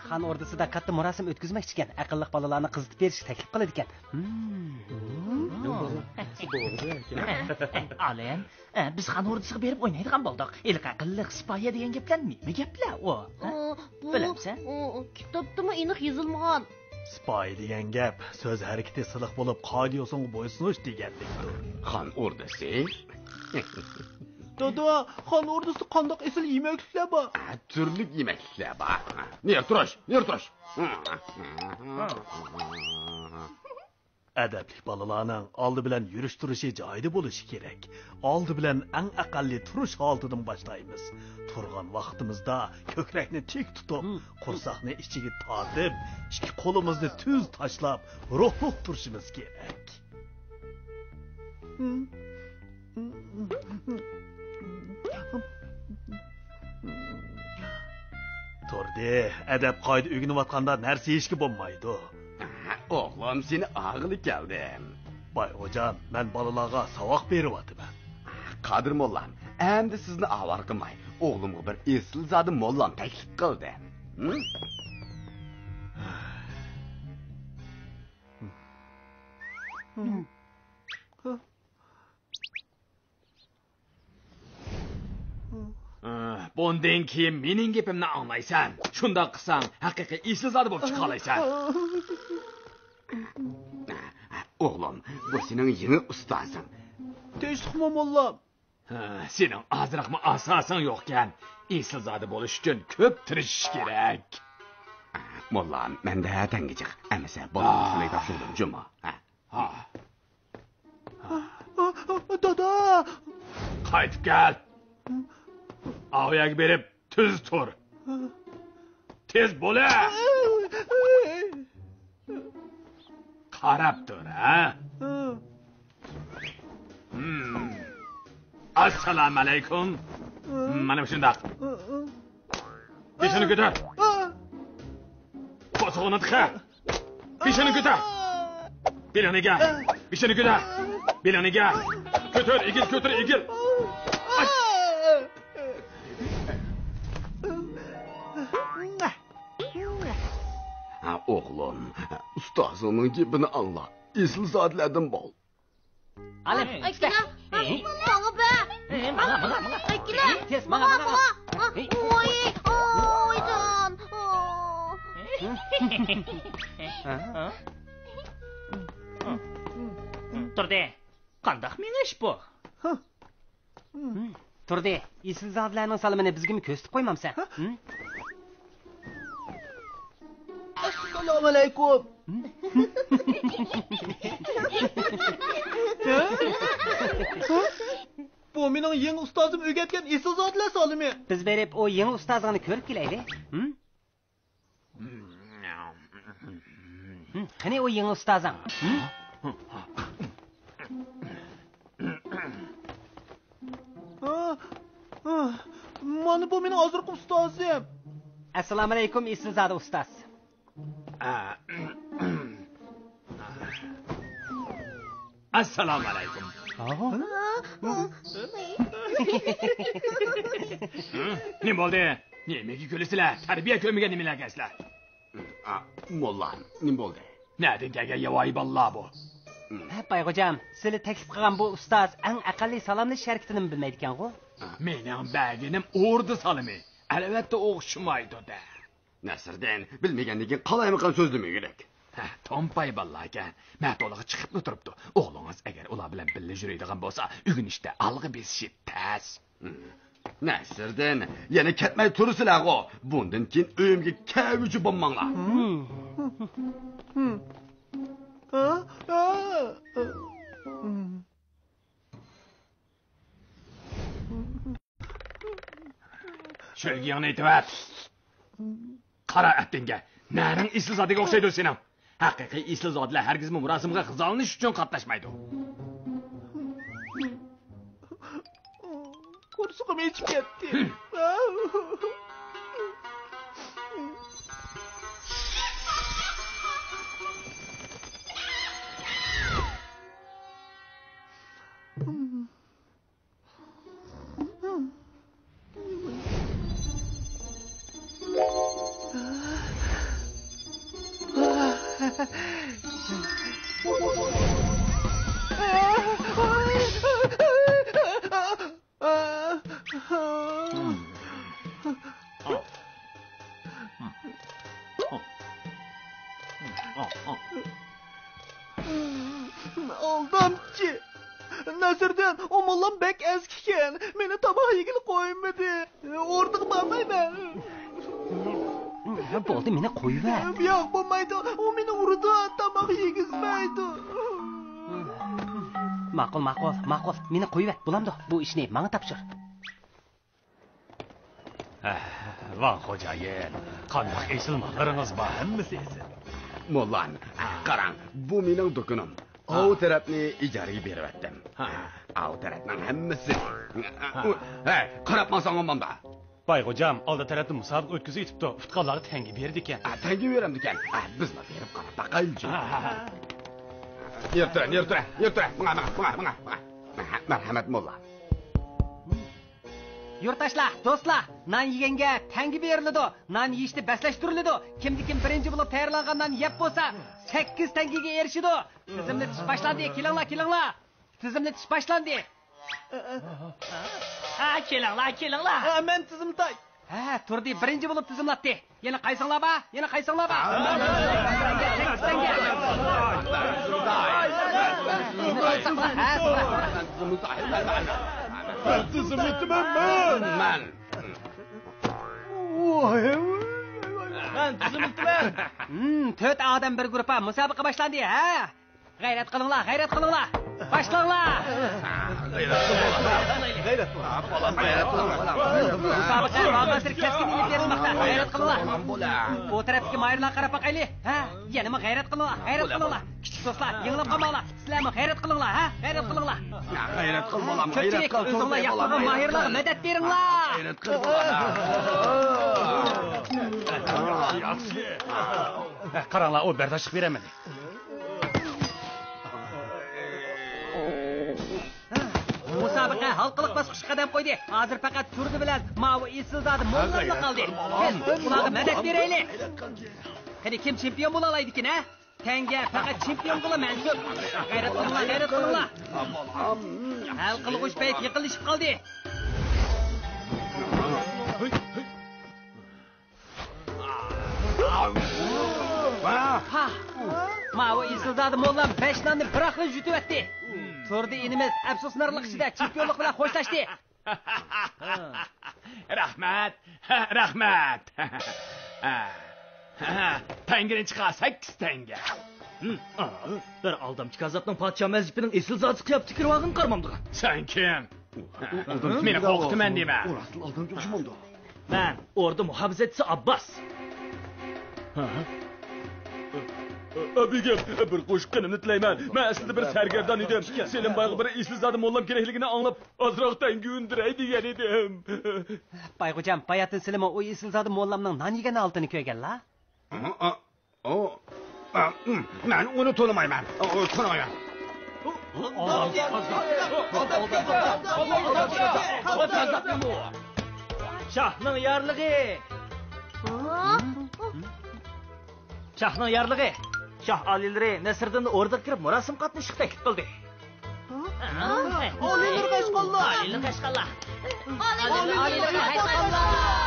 Xan ordusida katta murosim o'tkazmoqchi ekan. Aqlli bolalarni qizitib berishni taklif qiladi ekan. Alen, biz xan ordusiga berib o'ynaydigan bo'ldik. Ilk aqlli sipoya degan gaplar nima gaplar u? Bilamsan? Kitobdami aniq yozilmagan. Sipoy degan gap so'z harakati siliq bo'lib, qoida yo'singa bo'ysunish deganlikdir. Xan ordusi? Dada, xan ordusi qandoq esil yemekliklar bor? Turli yemekliklar bor. Ner turish? Adabli bolalarning oldi bilan yurish turishi joyida bo'lishi kerak. Oldi bilan eng aqalli turish holatidan boshlaymiz. Turgan vaqtimizda ko'krakni tik tutib, qursoqni ichiga tortib, ikki qo'limizni tuz tashlab, ruhliq turishimiz kerak. Turdi, adab qoida o'rganayotganda narsa yeyishga bo'lmaydi. Oğlum seni ağılı geldim. Bay hocam, ben balalarga savoq beryapman. Kadir mollam, endi sizni avar qilmay, o'g'limga bir esil zodi mollam taklif qildi. Bundan keyin mening gapimni anglaysan. Shunda qilsang, haqiqiy esil zodi bo'lib chiqa olaysan. Oğlum, bu senin yeni ustasın. Teşvikmi mollam? Sening azroqmi asosan yo'qkan. Esil zodi bo'lish uchun ko'p tirishish kerak. Mollam, menda tangijiq. Amasa bolamni topshirdim juma. Dada! Qaytib kel. Ağayak berib tuz tur. Tez bo'la. Qarab tur, ha? Assalomu alaykum. Mana shundaq. Beshini ko'tar. Qo'sog'ini tiqa. Beshini ko'tar. Beliniga. Beshini ko'tar. Beliniga. Ko'tar, egil. Oğlum, ustasının gibini anla. Esil zodlardan bol. Alem, Aykina, bana be. Bana. Aykina, tez, bana. Oy can. Turdi. Qandaq menish bu? Turdi, esil zodlarning salimini bizga mi ko'rsatib qo'ymamsan? Assalomu alaykum. Bu mening yangi ustozim o'rgatgan esil zotlar salimi. Biz berib o yangi ustozini ko'rib kelaylik. Qani o yangi ustozing? Mana bu mening hozirgi ustozim. Assalomu alaykum esil zodi ustoz. Assalomu alaykum. Ne bo'ldi? Nimaga kulisizlar? Tarbiya ko'rmagan nimalarga sizlar? Mollam, ne bo'ldi? Nereden kelgan yavoyi balla bu? Bay hocam, sizlarni taklif qilgan bu ustoz eng aqlli salomlash harakatini bilmaydi ekan-ku. Mening baginim o'rdi salimi. Albatta o'xshamaydi-da. Nasirdan bilmaganligin qalaymiqan so'zlamay kerak. Tompay balla ekan. Mato'lig'i chiqib o'tiribdi. O'g'lingiz agar ular bilan birga yuradigan bo'lsa, ugunishda alg'i besishi tas. Nasirdan yana ketmay tursizlar-ku. Bundan keyin uyimga kavuji bo'lmanglar. Sho'lgingni aytib. Qara atdinga. Naring esil zodiga o'xshaydi sening. Haqiqiy esil zodlar hargiz murosimga qizolinish uchun qatnashmaydi. Kursuqim yechib ketdi. Aldamchi. Nasırdan o mollam bek eskiken. Meni tabak yegil koymadı. Orduq barmayman. Bo'ldi, meni qo'yib-ver. Yo'q, bo'lmaydi. O meni urdi, tabak yegizmaydi. Ma'qul. Meni qo'yib-ver. Bo'lamdi. Bu ishni menga topshir. Van xo'jayin, qanday esilmalaringiz bor? Hammasi esin. Mollan, qarang, bu mening do'konim. O tarafni ijaraga beryaptim. O tarafning hammasi. Hey, qarab masan olmamda. Bayxo'jam, oldi tarafda musobaqa o'tkazib yetibdi. Futqonlarga tangi berdi ekan. Tangi beramdi ekan. Bizni berib qarab baqaychi. Yur tura. Bunga. Marhamat molla. Yurtdoshlar, do'stlar, non yeganga tangi beriladi. Non yeyishni baslashtiriladi. Kim birinchi bo'lib tayyorlangan non yeb bo'lsa, 8 tangiga erishadi. Tizimni tish boshlandi. Kelinglar. Tizimni tish boshlandi. Kelinglar. Men tizimday. Turdi, birinchi bo'lib tizimlatdi. Yana qaysinglar ba? Man. Ben tizimliman. 4 odam bir guruhga musobaqa boshlandi, ha? G'ayrat qilinglar. Boshlanglar. Musobaqa ma'nosir keskin ilib berilmoqda. G'ayrat qilinglar. Bu tarafga mayirlar qarab baqayli. Ha? Yana g'ayrat qilinglar. Kichik do'stlar, yig'ilib qolmanglar. Sizlarmi g'ayrat qilinglar, ha? G'ayrat qilinglar. G'ayrat qilmoqam. Ko'pchilik o'zinglar yoqmagan mayirlarga madad beringlar. G'ayrat qilmoqam. Yaxshi. Qaranglar, o bardashlik beraman. Musobaqa halqiliq bosqichga qadam qo'ydi. Hozir faqat turdi bilan Mavi Isildadi mo'llarga qoldi. Ularga madad beraylik. Qani kim chempion bo'la oladi ekan, ha? Tanga faqat chempion bo'la mansub. G'ayrat qilinglar. Hal qilg'uch payt yiqilishib qoldi. Mavi Isildadi mo'llar 5 nonni bir xil yutib o'tdi. Turdi inimiz afsusnarlik ichida chempionlik bilan xo'shlashdi. Rahmat. Tangidan chiqa 8 tanga. Bir aldamchi kazzobning podsho mazifining esil zoti qilib tikirvag'in qarmamdigan. Sen kim? Meni qo'rqitman deyman. Ben ordu muhafizatchisi Abbas. Abigim, bir qo'shiqni tilayman. Men aslida bir sargardon edim. Selim boyga bir eslizadi mollam kerakligini anglab, ozroq tangi undiray degan edim. Bayxo'jam, bayatın Selim o Isildadi mo'llamning non yegani oltini ko'yganlar. Men uni to'lamayman. To'lamayman. Şahның yarlığı. Şahның yarlığı. Şah alileri Nesir'den orada kirib murasim qatnashib taklif qildi. Aliler kaçkallar. Aliler kaçkallar. Aliler kaçkallar.